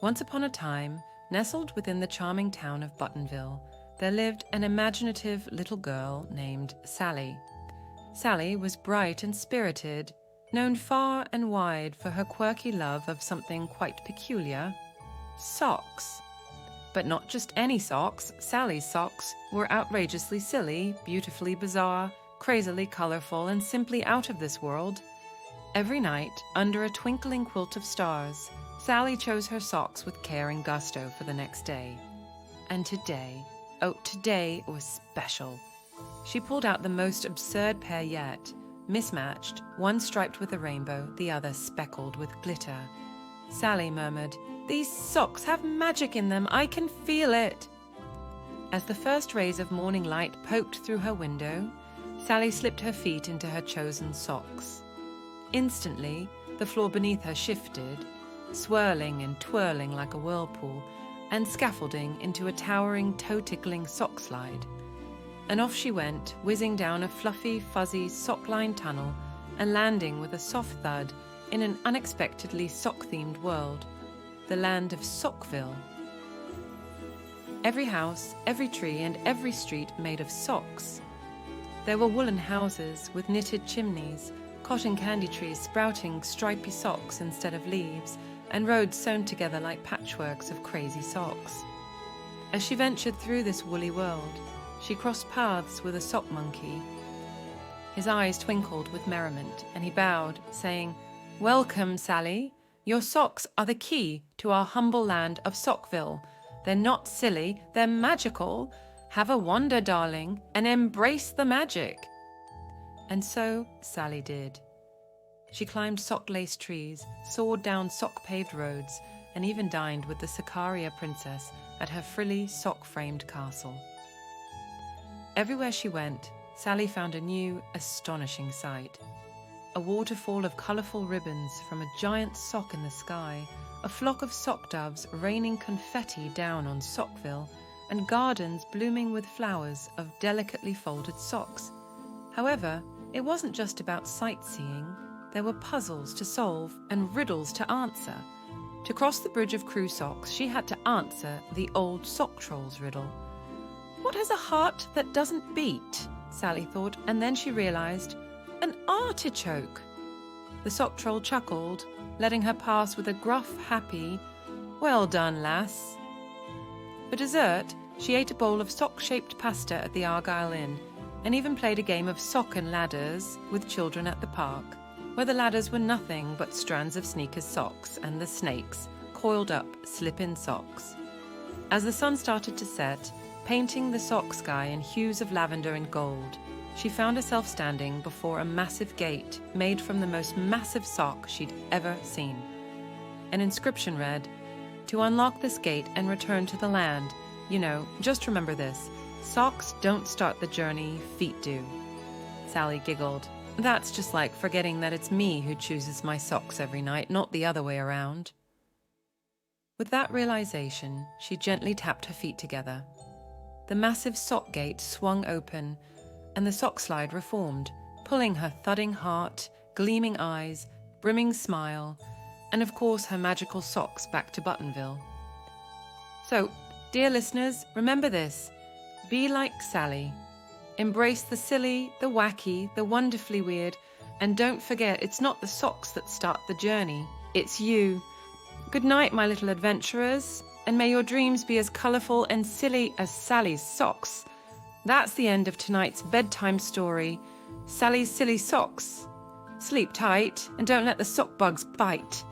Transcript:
Once upon a time, nestled within the charming town of Buttonville, there lived an imaginative little girl named Sally. Sally was bright and spirited, known far and wide for her quirky love of something quite peculiar: socks. But not just any socks. Sally's socks were outrageously silly, beautifully bizarre, crazily colorful, and simply out of this world. Every night, under a twinkling quilt of stars, Sally chose her socks with care and gusto for the next day. And today, today was special. She pulled out the most absurd pair yet, mismatched, one striped with a rainbow, the other speckled with glitter. Sally murmured, "These socks have magic in them, I can feel it." As the first rays of morning light poked through her window, Sally slipped her feet into her chosen socks. Instantly, the floor beneath her shifted, swirling and twirling like a whirlpool, and scaffolding into a towering, toe-tickling sock slide. And off she went, whizzing down a fluffy, fuzzy, sock-lined tunnel and landing with a soft thud in an unexpectedly sock-themed world, the land of Sockville. Every house, every tree, and every street made of socks. There were woolen houses with knitted chimneys, cotton candy trees sprouting stripy socks instead of leaves, and roads sewn together like patchworks of crazy socks. As she ventured through this woolly world, she crossed paths with a sock monkey. His eyes twinkled with merriment, and he bowed, saying, "Welcome, Sally. Your socks are the key to our humble land of Sockville. They're not silly, they're magical. Have a wander, darling, and embrace the magic." And so Sally did. She climbed sock-laced trees, soared down sock-paved roads, and even dined with the Sicaria princess at her frilly, sock-framed castle. Everywhere she went, Sally found a new, astonishing sight. A waterfall of colourful ribbons from a giant sock in the sky, a flock of sock doves raining confetti down on Sockville, and gardens blooming with flowers of delicately folded socks. However, it wasn't just about sightseeing. There were puzzles to solve and riddles to answer. To cross the bridge of crew socks, she had to answer the old sock troll's riddle. What has a heart that doesn't beat? Sally thought, and then she realized, an artichoke. The sock troll chuckled, letting her pass with a gruff, happy, "Well done, lass." For dessert, she ate a bowl of sock-shaped pasta at the Argyle Inn, and even played a game of sock and ladders with children at the park, where the ladders were nothing but strands of sneakers' socks and the snakes, coiled up, slip-in socks. As the sun started to set, painting the sock sky in hues of lavender and gold, she found herself standing before a massive gate made from the most massive sock she'd ever seen. An inscription read, "To unlock this gate and return to the land, just remember this, socks don't start the journey, feet do." Sally giggled. That's just like forgetting that it's me who chooses my socks every night, not the other way around. With that realization, she gently tapped her feet together. The massive sock gate swung open, and the sock slide reformed, pulling her thudding heart, gleaming eyes, brimming smile, and of course her magical socks back to Buttonville. So, dear listeners, remember this. Be like Sally. Embrace the silly, the wacky, the wonderfully weird, and don't forget it's not the socks that start the journey, it's you. Good night, my little adventurers, and may your dreams be as colourful and silly as Sally's socks. That's the end of tonight's bedtime story, Sally's Silly Socks. Sleep tight, and don't let the sock bugs bite.